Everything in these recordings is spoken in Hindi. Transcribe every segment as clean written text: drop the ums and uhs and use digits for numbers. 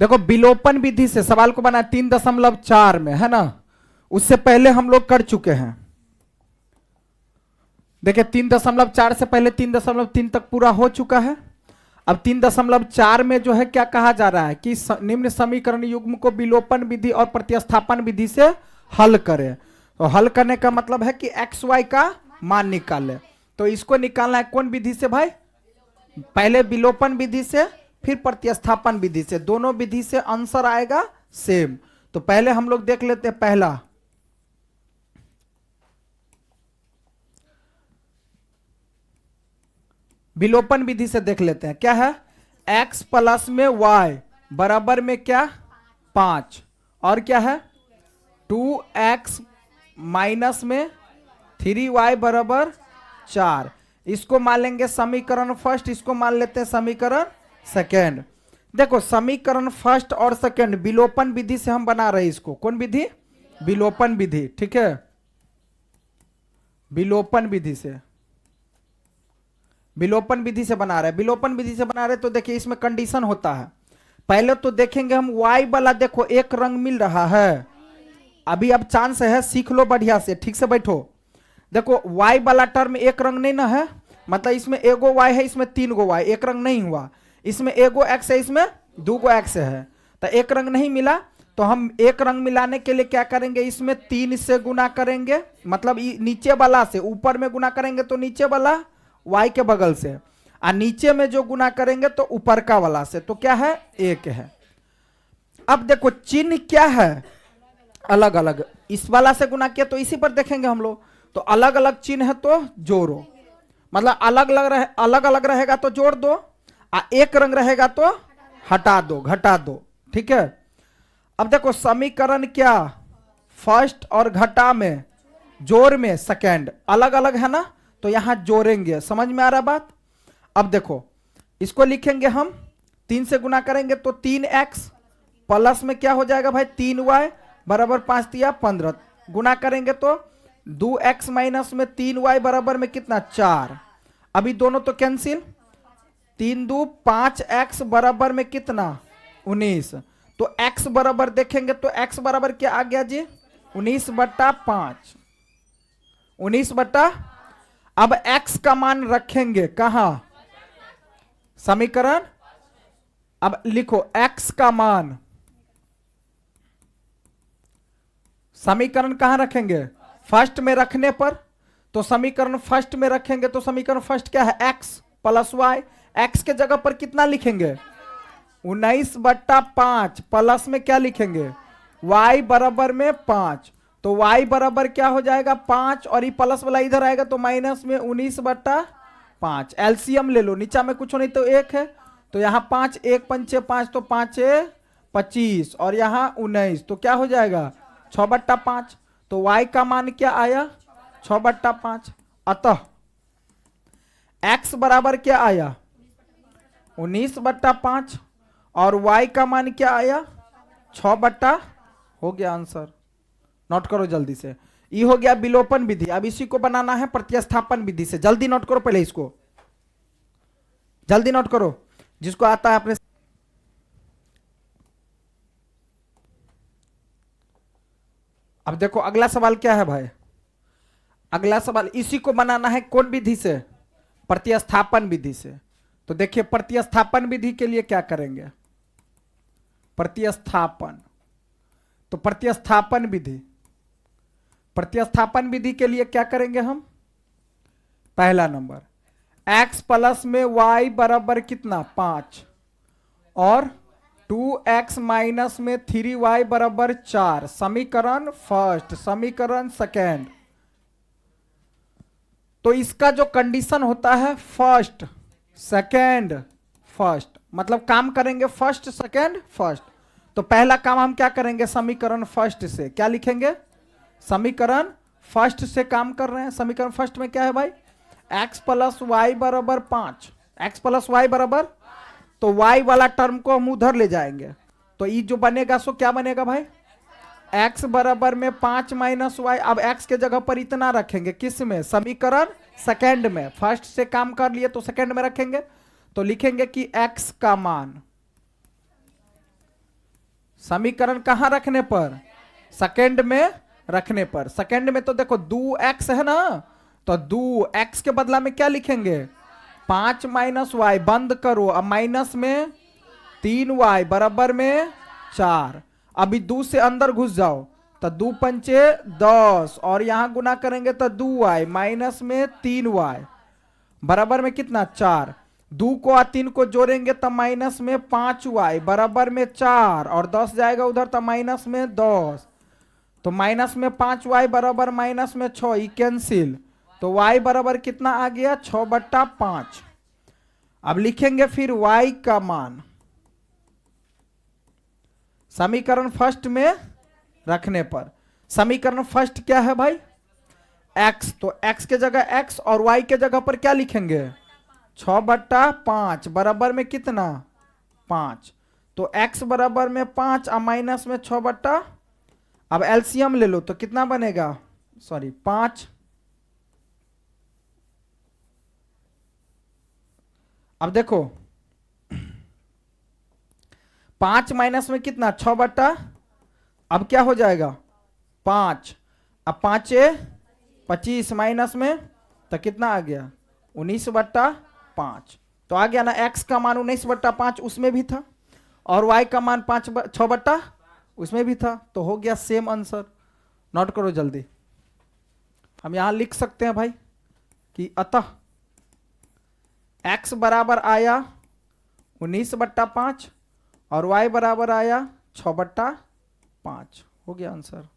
देखो विलोपन विधि से सवाल को बना 3.4 में, है ना, उससे पहले हम लोग कर चुके हैं। देखिए 3.4 से पहले 3.3 तक पूरा हो चुका है। अब 3.4 में जो है क्या कहा जा रहा है कि निम्न समीकरण युग्म को विलोपन विधि और प्रतिस्थापन विधि से हल करें। तो हल करने का मतलब है कि एक्स वाई का मान निकाले। तो इसको निकालना है कौन विधि से भाई? पहले विलोपन विधि से फिर प्रतिस्थापन विधि से। दोनों विधि से आंसर आएगा सेम। तो पहले हम लोग देख लेते हैं पहला, विलोपन विधि से देख लेते हैं। क्या है? x प्लस में y बराबर में क्या 5 और क्या है 2x माइनस में 3y बराबर 4। इसको मान लेंगे समीकरण फर्स्ट, इसको मान लेते हैं समीकरण सेकेंड। देखो समीकरण फर्स्ट और सेकेंड विलोपन विधि से हम बना रहे हैं इसको। कौन विधि? विलोपन विधि। ठीक है, विलोपन विधि से, विलोपन विधि से बना रहे हैं। विलोपन विधि से बना रहे तो देखिए इसमें कंडीशन होता है। पहले तो देखेंगे हम y वाला, देखो एक रंग मिल रहा है। अभी अब चांस है, सीख लो बढ़िया से, ठीक से बैठो। देखो y वाला टर्म एक रंग नहीं ना है, मतलब इसमें एगो y है, इसमें 3 गो y, एक रंग नहीं हुआ। इसमें एगो x है, इसमें 2 गो x है, तो एक रंग नहीं मिला। तो हम एक रंग मिलाने के लिए क्या करेंगे, इसमें 3 से गुना करेंगे, मतलब नीचे वाला से ऊपर में गुना करेंगे तो नीचे वाला y के बगल से, और नीचे में जो गुना करेंगे तो ऊपर का वाला से। तो क्या है? 1 है। अब देखो चिन्ह क्या है, अलग अलग। इस वाला से गुना किया तो इसी पर देखेंगे हम लोग, तो अलग अलग चिन्ह है तो जोड़ो, मतलब अलग अलग रहेगा तो जोड़ दो, और एक रंग रहेगा तो हटा दो, घटा दो। ठीक है। अब देखो समीकरण क्या, फर्स्ट और घटा में, जोड़ में सेकेंड, अलग अलग है ना, तो यहां जोड़ेंगे। समझ में आ रहा बात? अब देखो इसको लिखेंगे हम, 3 से गुना करेंगे तो 3x प्लस में क्या हो जाएगा भाई 3y बराबर 5 दिया 15, गुना करेंगे तो 2x माइनस में 3y बराबर में कितना 4। अभी दोनों तो कैंसिल, 3 2 5x बराबर में कितना 19। तो x बराबर देखेंगे तो x बराबर क्या आ गया जी 19/5, 19 अब x का मान रखेंगे कहां, समीकरण। अब लिखो x का मान, समीकरण कहां रखेंगे, फर्स्ट में रखने पर। तो समीकरण फर्स्ट में रखेंगे तो समीकरण फर्स्ट क्या है x प्लस y, x के जगह पर कितना लिखेंगे 19/5, प्लस में क्या लिखेंगे y बराबर में 5। तो y बराबर क्या हो जाएगा 5, और ये प्लस वाला इधर आएगा तो माइनस में 19/5। एलसीएम ले लो, नीचा में कुछ नहीं तो 1 है, तो यहाँ 5 1 5 5, तो 5 25, और यहाँ 19, तो क्या हो जाएगा 6/5। तो y का मान क्या आया 6/5। अतः x बराबर क्या आया 19/5, और y का मान क्या आया 6 हो गया आंसर। नोट करो जल्दी से, ये हो गया विलोपन विधि। अब इसी को बनाना है प्रतिस्थापन विधि से। जल्दी नोट करो, पहले इसको जल्दी नोट करो, जिसको आता है अपने। अब देखो अगला सवाल क्या है भाई, अगला सवाल इसी को बनाना है कौन विधि से, प्रतिस्थापन विधि से। तो देखिए प्रतिस्थापन विधि के लिए क्या करेंगे, प्रतिस्थापन, तो प्रतिस्थापन विधि, प्रतिस्थापन विधि के लिए क्या करेंगे हम, पहला नंबर x प्लस में y बराबर कितना 5, और 2x माइनस में 3y बराबर 4, समीकरण फर्स्ट, समीकरण सेकेंड। तो इसका जो कंडीशन होता है फर्स्ट सेकेंड फर्स्ट, मतलब काम करेंगे फर्स्ट सेकेंड फर्स्ट। तो पहला काम हम क्या करेंगे, समीकरण फर्स्ट से क्या लिखेंगे, समीकरण फर्स्ट से काम कर रहे हैं। समीकरण फर्स्ट में क्या है भाई, x प्लस वाई बराबर 5, x प्लस वाई बराबर, तो y वाला टर्म को हम उधर ले जाएंगे, तो ये जो बनेगा सो क्या बनेगा भाई, x बराबर में 5 माइनस वाई। अब x के जगह पर इतना रखेंगे, किस में, समीकरण सेकेंड में। फर्स्ट से काम कर लिए तो सेकेंड में रखेंगे, तो लिखेंगे कि x का मान, समीकरण कहाँ रखने पर? सेकंड में रखने पर। सेकंड में तो देखो 2x है ना, तो 2x के बदला में क्या लिखेंगे? 5 माइनस वाई, बंद करो। अब माइनस में 3y बराबर में 4। अभी 2 से अंदर घुस जाओ, तो 2 पंचे 10, और यहां गुना करेंगे तो 2y माइनस में 3y बराबर में कितना? 4। 2 को और 3 को जोड़ेंगे तो माइनस में 5y बराबर में 4, और 10 जाएगा उधर तो माइनस में 10, तो माइनस में 5y बराबर माइनस में 6, ये कैंसिल, तो y बराबर कितना आ गया? 6/5। अब लिखेंगे फिर y का मान समीकरण फर्स्ट में रखने पर। समीकरण फर्स्ट क्या है भाई? x, तो x के जगह x और y के जगह पर क्या लिखेंगे? 6/5 बराबर में कितना? 5। तो x बराबर में 5 और माइनस में 6 अब एलसीएम ले लो तो कितना बनेगा? सॉरी 5। अब देखो 5 माइनस में कितना? 6 अब क्या हो जाएगा? 5। अब 5 25 माइनस में तो कितना आ गया? 19/5। तो आ गया ना, x का मान 19/5 उसमें भी था, और y का मान 6 उसमें भी था, तो हो गया सेम आंसर। नोट करो जल्दी। हम यहां लिख सकते हैं भाई कि अतः x बराबर आया 19/5 और y बराबर आया 6/5। हो गया आंसर।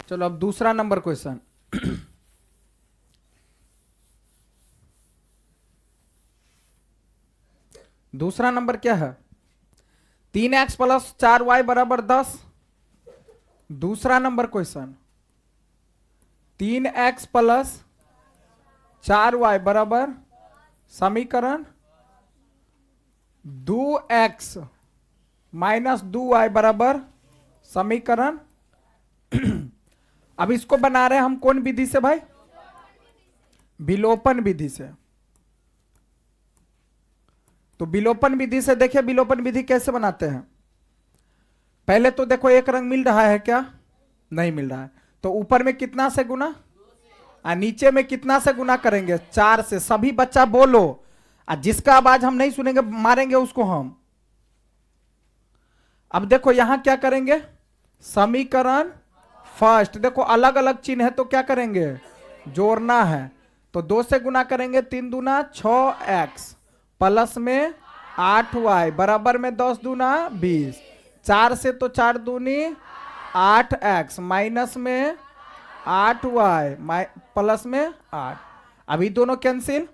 चलो अब दूसरा नंबर क्वेश्चन। दूसरा नंबर क्या है? 3x प्लस 4y बराबर 10। दूसरा number question 3x plus 4y बराबर समीकरण 2x माइनस 2y बराबर समीकरण। अब इसको बना रहे हैं हम कौन विधि से भाई? विलोपन विधि से। तो विलोपन विधि से देखिए, विलोपन विधि कैसे बनाते हैं। पहले तो देखो एक रंग मिल रहा है क्या? नहीं मिल रहा है, तो ऊपर में कितना से गुना और नीचे में कितना से गुना करेंगे? 4 से। सभी बच्चा बोलो, और जिसका आवाज हम नहीं सुनेंगे मारेंगे उसको हम। अब देखो यहां क्या करेंगे? समीकरण फर्स्ट, देखो अलग अलग चिन्ह है तो क्या करेंगे? जोड़ना है। तो 2 से गुना करेंगे, 3 दूना 6x प्लस में 8y बराबर में 10 दूना 20। 4 से तो 4 दूनी 8x माइनस में 8y प्लस में 8। अभी दोनों कैंसिल,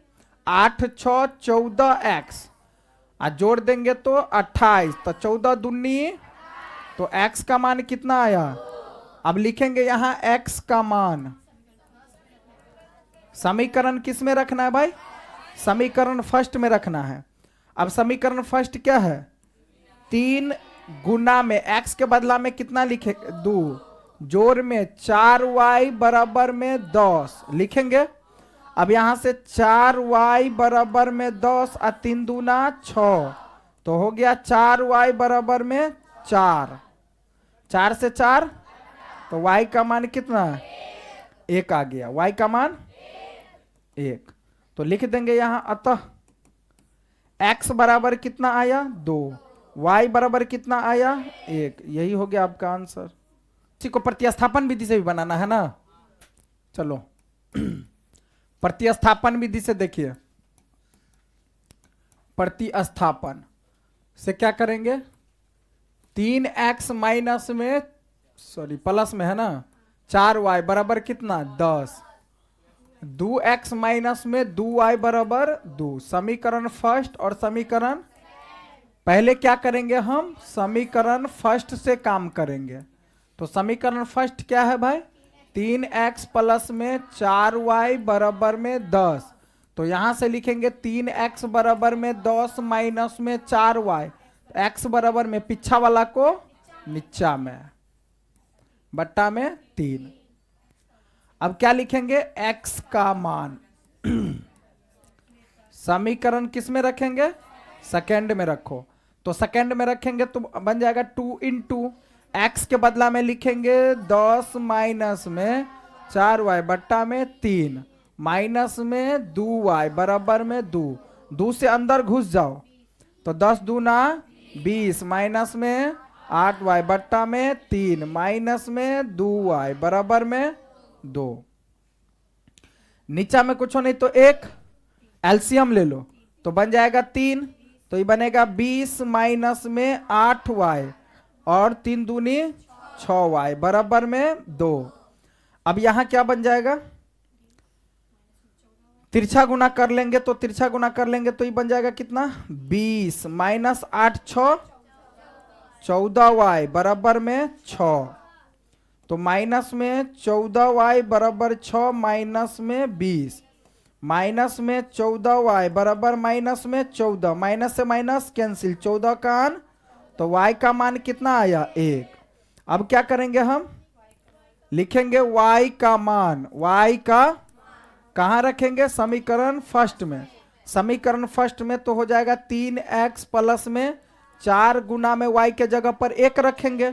8 6 14x, और जोड़ देंगे तो 28, तो 14 दूनी, तो x का मान कितना आया? अब लिखेंगे यहां x का मान। समीकरण किस में रखना है भाई? समीकरण फर्स्ट में रखना है। अब समीकरण फर्स्ट क्या है? 3 गुना में x के बदला में कितना लिखे? 2, जोड़ में 4y बराबर में 10 लिखेंगे। अब यहां से 4y बराबर में 10 और 3 दूना 6, तो हो गया 4y बराबर में 4। 4 से 4, तो y का मान कितना? 1 आ गया। y का मान 1। तो लिख देंगे यहां अतः x बराबर कितना आया? 2, y बराबर कितना आया? 1। यही हो गया आपका आंसर। इसी को प्रतिस्थापन विधि से भी बनाना है ना। चलो प्रतिस्थापन विधि से देखिए। प्रतिस्थापन से क्या करेंगे? 3x माइनस में, सॉरी प्लस में है ना, 4y बराबर कितना? 10। 2x माइनस में 2y बराबर 2। समीकरण फर्स्ट और समीकरण, पहले क्या करेंगे हम? समीकरण फर्स्ट से काम करेंगे। तो समीकरण फर्स्ट क्या है भाई? 3x प्लस में 4y बराबर में 10। तो यहां से लिखेंगे 3x बराबर में 10 माइनस में 4y, x बराबर में पीछा वाला को नीचा में बट्टा में 3। अब क्या लिखेंगे? x का मान समीकरण किस में रखेंगे? सेकेंड में रखो। तो सेकेंड में रखेंगे तो बन जाएगा 2 इंटू एक्स के बदला में लिखेंगे 10 माइनस में 4y बट्टा में 3 माइनस में 2y बराबर में 2 से अंदर घुस जाओ तो 10 दूना 20 माइनस में 8y बट्टा में 3 माइनस में 2y बराबर में 2। नीचा में कुछ नहीं तो एक एलसीएम ले लो तो बन जाएगा 3, तो ये बनेगा 20 माइनस में 8y और 3 दूनी 6y बराबर में 2। अब यहां क्या बन जाएगा? तिरछा गुना कर लेंगे तो ये बन जाएगा कितना? 20 माइनस 8 6 14y बराबर में 6, तो माइनस में 14y बराबर 6 माइनस में 20 माइनस में 14y बराबर माइनस में 14, माइनस से माइनस कैंसिल, 14 का आन तो y का मान कितना आया? 1। अब क्या करेंगे हम? लिखेंगे y का मान, y का कहां रखेंगे? समीकरण फर्स्ट में। समीकरण फर्स्ट में तो हो जाएगा 3x प्लस में 4 गुना में y के जगह पर 1 रखेंगे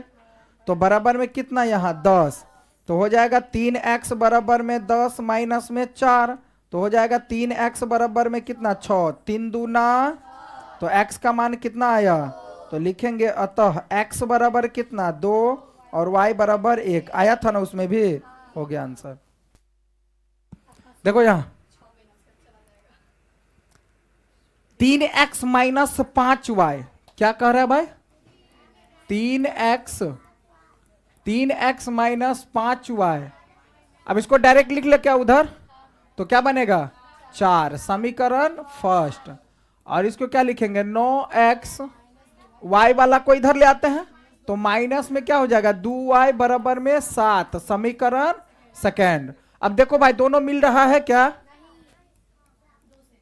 तो बराबर में कितना? यहां 10, तो हो जाएगा 3x बराबर में 10 माइनस में 4 तो हो जाएगा 3x बराबर में कितना? 6, 3 दूना, तो x का मान कितना आया? तो लिखेंगे अतः x बराबर कितना? 2 और y बराबर 1। आया था ना उसमें भी? हो गया आंसर। देखो यहां 3x माइनस 5y क्या कह रहा है भाई? 3x minus 5y। अब इसको डायरेक्ट लिख ले क्या उधर? तो क्या बनेगा? 4 समीकरण फर्स्ट। और इसको क्या लिखेंगे? 9x, y वाला को इधर ले आते हैं तो माइनस में क्या हो जाएगा? 2y बराबर में 7 समीकरण सेकेंड। अब देखो भाई दोनों मिल रहा है क्या?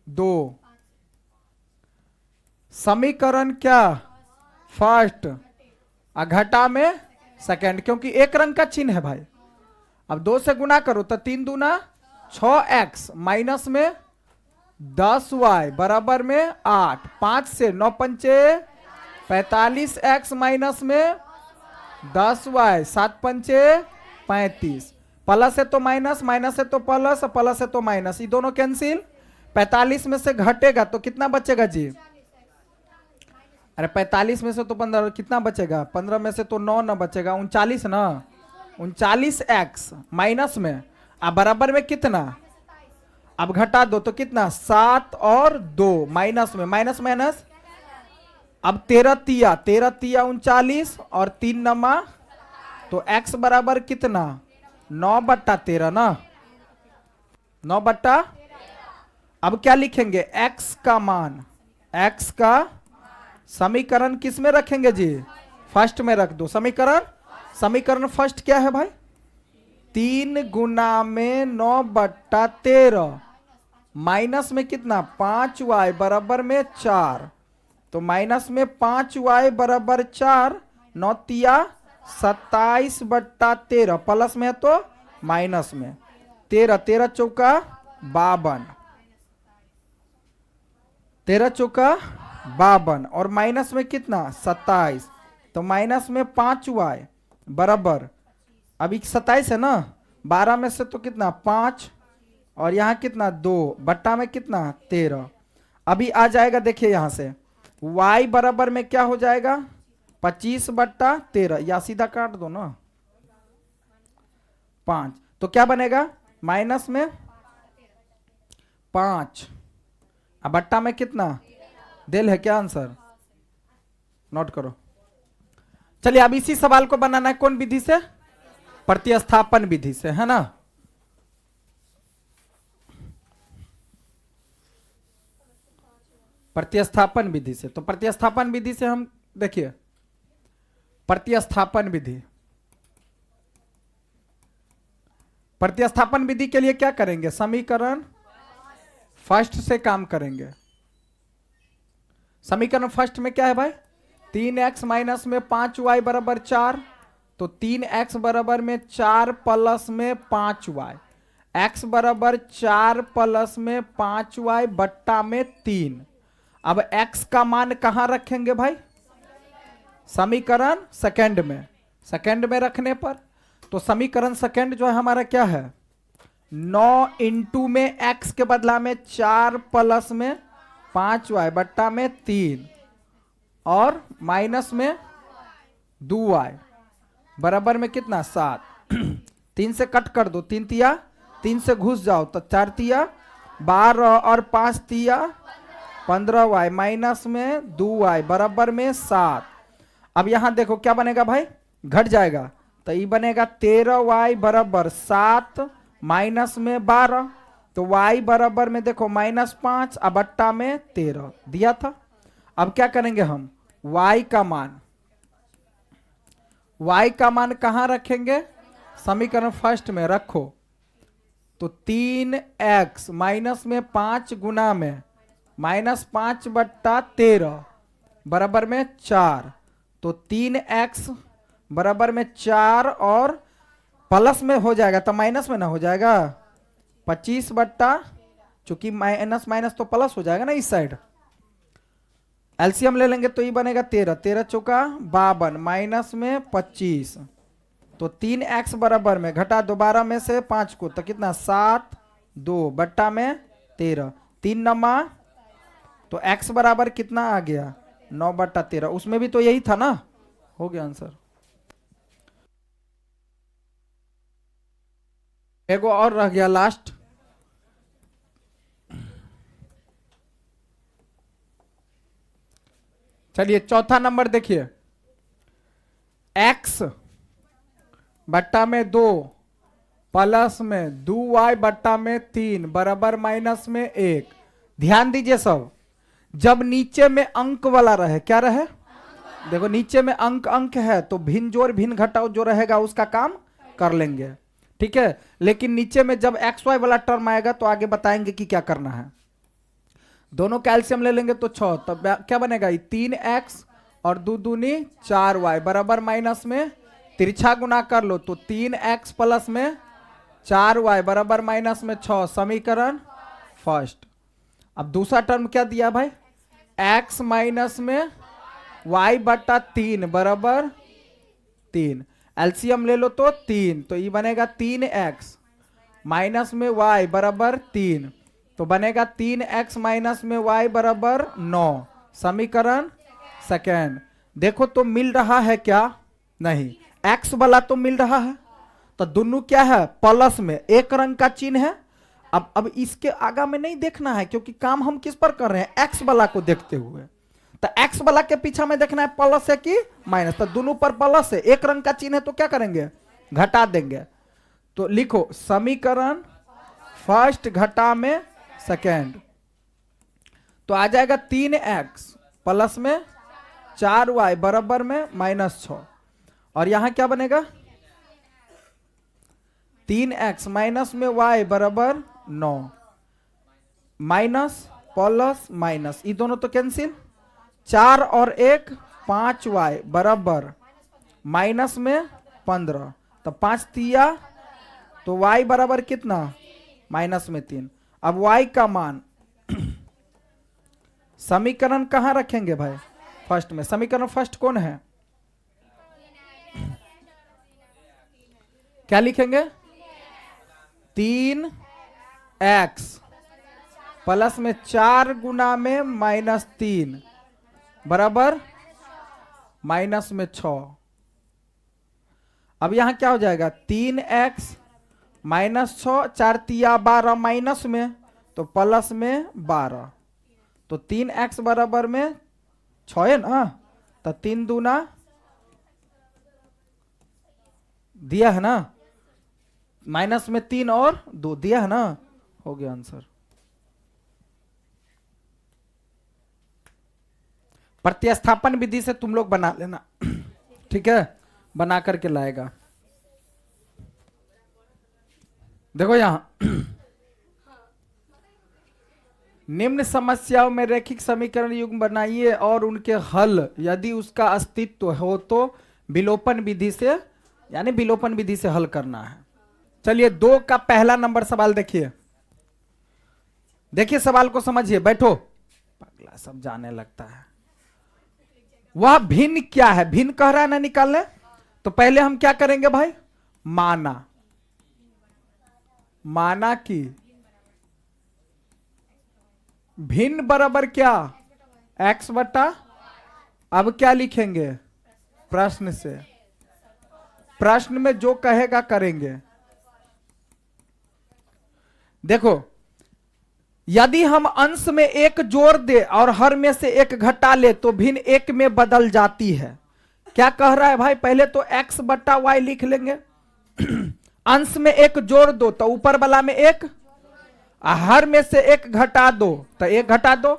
2 समीकरण क्या? फर्स्ट, घटा में सेकेंड, क्योंकि एक रंग का चिन्ह है भाई। अब 2 से गुना करो तो 3 दूना 6x माइनस में 10y बराबर में 8, 5 से 9 पंचे 45x माइनस में 10y 7 पंचे 35, प्लस है तो माइनस, माइनस है तो प्लस, प्लस है तो माइनस, ये दोनों कैंसिल। 45 में से घटेगा तो कितना बचेगा जी? अरे 45 में से तो 15 कितना बचेगा? 15 में से तो 9 न बचेगा, 39 ना। 39x माइनस में अब बराबर में कितना? अब घटा दो तो कितना? 7 और 2 माइनस में, माइनस माइनस, अब 13 तिया 39 और 3 नमा, तो x बराबर कितना? 9/13 ना, 9/। अब क्या लिखेंगे? x का मान, x का समीकरण किस में रखेंगे जी? फर्स्ट में रख दो। समीकरण फर्स्ट क्या है भाई? 3 गुना में 9/13 माइनस में कितना? 5y बराबर में 4, तो माइनस में 5y बराबर 4, 9 तिया 27/13, प्लस में है तो माइनस में 13, 13 चौका 52, 13 चौका 52 और माइनस में कितना? 27, तो माइनस में 5y बराबर, अभी 27 है ना, 12 में से तो कितना? 5 और यहाँ कितना? 2 बट्टा में कितना? 13। अभी आ जाएगा देखिए यहां से y बराबर में क्या हो जाएगा? 25/13, या सीधा काट दो ना 5, तो क्या बनेगा? माइनस में 5 अब बट्टा में कितना? दिल है क्या? आंसर नोट करो। चलिए अब इसी सवाल को बनाना है कौन विधि से? प्रतिस्थापन विधि से, है ना। प्रतिस्थापन विधि से, तो प्रतिस्थापन विधि से हम देखिए, प्रतिस्थापन विधि, प्रतिस्थापन विधि के लिए क्या करेंगे? समीकरण फर्स्ट से काम करेंगे। समीकरण फर्स्ट में क्या है भाई? 3x माइनस में 5y बराबर 4, तो 3x बराबर में 4 प्लस में 5y, x बराबर 4 प्लस में 5y बट्टा में 3। अब x का मान कहां रखेंगे भाई? समीकरण सेकंड में। सेकंड में रखने पर तो समीकरण सेकंड जो है हमारा क्या है? 9 इंटू में x के बदला में 4 प्लस में 5y बट्टा में 3 और माइनस में 2y बराबर में कितना? 7। 3 से कट कर दो, 3 तिया 3 से घुस जाओ तो 4 तिया 12 और 5 तिया 15y माइनस में 2y बराबर में 7। अब यहां देखो क्या बनेगा भाई? घट जाएगा तो ये बनेगा 13y बराबर 7 माइनस में 12। तो y बराबर में देखो -5 अब बट्टा में 13 दिया था। अब क्या करेंगे हम? y का मान कहां रखेंगे? समीकरण फर्स्ट में रखो। तो 3x माइनस में 5 गुना में -5 बट्टा 13 बराबर में 4। तो 3x बराबर में 4 और प्लस में हो जाएगा तो माइनस में ना हो जाएगा 25 बट्टा, चूंकि माइनस माइनस तो प्लस हो जाएगा ना इस साइड। एलसीएम ले लेंगे तो ये बनेगा 13 13 चौका 52 माइनस में 25। तो 3x बराबर में घटा दो 12 में से 5 को तो कितना? 7 2 बट्टा में 13 3 नमा तो x बराबर कितना आ गया? 9 बट्टा 13। उसमें भी तो यही था ना, हो गया आंसर। एगो और रह गया लास्ट। चलिए चौथा नंबर देखिए। x बट्टा में 2 प्लस में 2y बट्टा में 3 बराबर माइनस में 1। ध्यान दीजिए सब, जब नीचे में अंक वाला रहे, क्या रहे? देखो नीचे में अंक है तो भिन्न जोड़ भिन्न घटाओ जो रहेगा उसका काम कर लेंगे, ठीक है। लेकिन नीचे में जब एक्स वाई वाला टर्म आएगा तो आगे बताएंगे कि क्या करना है। दोनों कैल्शियम ले लेंगे तो 6, तब क्या बनेगा? 3x और 2 दूनी 4y बराबर माइनस में तिरछा गुना कर लो तो 3x प्लस में 4y बराबर माइनस में 6। समीकरण फर्स्ट। अब दूसरा टर्म क्या दिया भाई? x माइनस में y बट्टा 3 बराबर 3। एलसीएम ले लो तो 3, तो ये बनेगा 3x माइनस में y बराबर 3, तो बनेगा 3x माइनस में y बराबर 9। समीकरण सेकेंड। देखो तो मिल रहा है क्या? नहीं, x वाला तो मिल रहा है, तो दोनों क्या है? प्लस में एक रंग का चिन्ह है। अब इसके आगे में नहीं देखना है क्योंकि काम हम किस पर कर रहे हैं? x वाला को देखते हुए। तो x वाला के पीछे में देखना है प्लस है कि माइनस, तो दोनों पर प्लस है, एक रंग का चिन्ह है तो क्या करेंगे? घटा देंगे। तो लिखो समीकरण फर्स्ट घटा में सेकेंड, तो आ जाएगा 3x प्लस में 4y बराबर में -6। और यहां क्या बनेगा? 3x माइनस में y बराबर 9, माइनस प्लस माइनस, ये दोनों तो कैंसिल। 4 और 1 5y बराबर माइनस में 15, तो 5 तिया तो y बराबर कितना? माइनस में 3। अब y का मान समीकरण कहां रखेंगे भाई? फर्स्ट में। समीकरण फर्स्ट कौन है? क्या लिखेंगे? 3x प्लस में 4 गुना में -3 बराबर माइनस में 6। अब यहां क्या हो जाएगा? 3x -6 4 तिया 12 माइनस में तो प्लस में 12, तो 3x बराबर में 6 है ना, तो 3 दूना दिया है ना, माइनस में 3 और 2 दिया है ना, हो गया आंसर। प्रतिस्थापन विधि से तुम लोग बना लेना, ठीक है, बना करके लाएगा। देखो यहां निम्न समस्याओं में रैखिक समीकरण युग्म बनाइए और उनके हल यदि उसका अस्तित्व हो तो विलोपन विधि से, यानी विलोपन विधि से हल करना है। चलिए 2 का पहला नंबर सवाल देखिए। देखिए सवाल को समझिए, बैठो, पगला सब जाने लगता है। वह भिन्न क्या है, भिन्न कह रहा है ना निकालने, तो पहले हम क्या करेंगे भाई, माना, माना कि भिन्न बराबर क्या, x बटा, अब क्या लिखेंगे, प्रश्न से, प्रश्न में जो कहेगा करेंगे। देखो यदि हम अंश में एक जोड़ दे और हर में से एक घटा ले तो भिन्न एक में बदल जाती है। क्या कह रहा है भाई, पहले तो x बटा y लिख लेंगे अंश में एक जोड़ दो तो ऊपर वाला में एक, हर में से एक घटा दो तो एक घटा दो,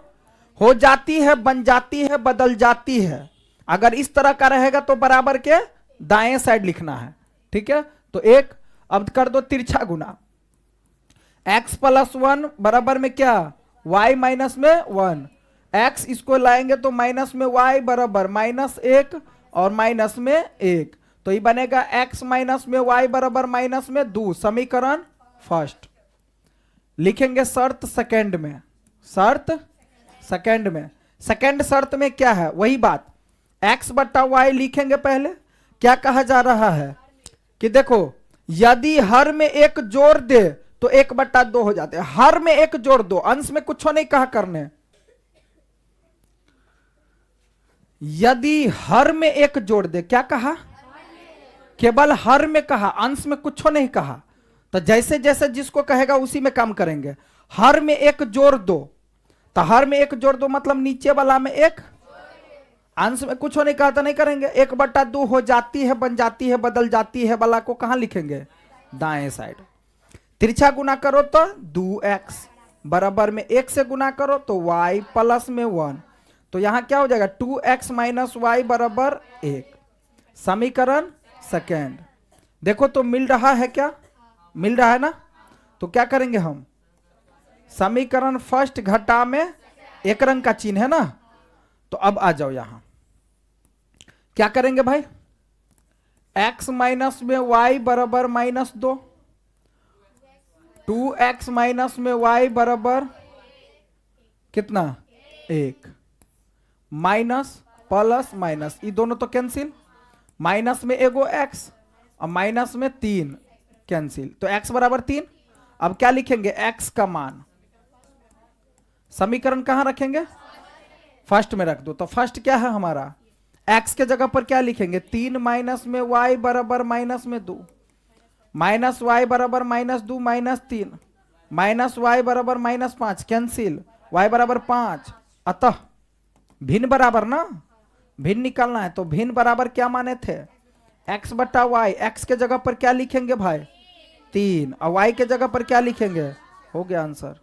हो जाती है, बन जाती है, बदल जाती है। अगर इस तरह का रहेगा तो बराबर के दाएं साइड लिखना है, ठीक है। तो एक, अब कर दो तिरछा गुना, x प्लस 1 बराबर में क्या, y माइनस में 1, x इसको लाएंगे तो माइनस में y बराबर -1 और माइनस में 1, तो ये बनेगा x माइनस में y बराबर माइनस में 2, समीकरण फर्स्ट। लिखेंगे शर्त सेकंड में, शर्त सेकंड में, सेकंड शर्त में क्या है, वही बात, x बटा y लिखेंगे। पहले क्या कहा जा रहा है कि देखो यदि हर में एक जोड़ दे तो 1 बटा 2 हो जाते हैं, हर में एक जोड़ दो, अंश में कुछ नहीं कहा करने, यदि हर में एक जोड़ दे, क्या कहा, केवल हर में कहा, अंश में कुछ नहीं कहा। तो जैसे जैसे जिसको कहेगा उसी में काम करेंगे। हर में एक जोड़ दो, तो हर में एक जोड़ दो मतलब नीचे वाला में एक, अंश में कुछ नहीं कहा तो नहीं करेंगे। 1 बटा 2 हो जाती है, बन जाती है, बदल जाती है वाला को कहां लिखेंगे, दाएं साइड। तिरछा गुना करो तो 2x बराबर में 1 से गुना करो तो y प्लस में 1, तो यहां क्या हो जाएगा 2x माइनस y बराबर 1, समीकरण सेकेंड। देखो तो मिल रहा है, क्या मिल रहा है ना, तो क्या करेंगे हम, समीकरण फर्स्ट घटा में एक रंग का चिन्ह है ना, तो अब आ जाओ यहां, क्या करेंगे भाई, x माइनस में y बराबर -2, 2x माइनस में y बराबर कितना 1, माइनस प्लस माइनस, ये दोनों तो कैंसिल, माइनस में एगो x और माइनस में 3 कैंसिल, तो x बराबर 3। अब क्या लिखेंगे, x का मान, समीकरण कहां रखेंगे, फर्स्ट में रख दो। तो फर्स्ट क्या है हमारा, x के जगह पर क्या लिखेंगे, 3 माइनस में y बराबर माइनस में 2, माइनस y बराबर -2 -3, माइनस y बराबर -5 कैंसिल, y बराबर 5। अतः भिन्न बराबर ना, भिन्न निकालना है, तो भिन्न बराबर क्या माने थे, x बटा y, x के जगह पर क्या लिखेंगे भाई 3, और y के जगह पर क्या लिखेंगे, हो गया आंसर।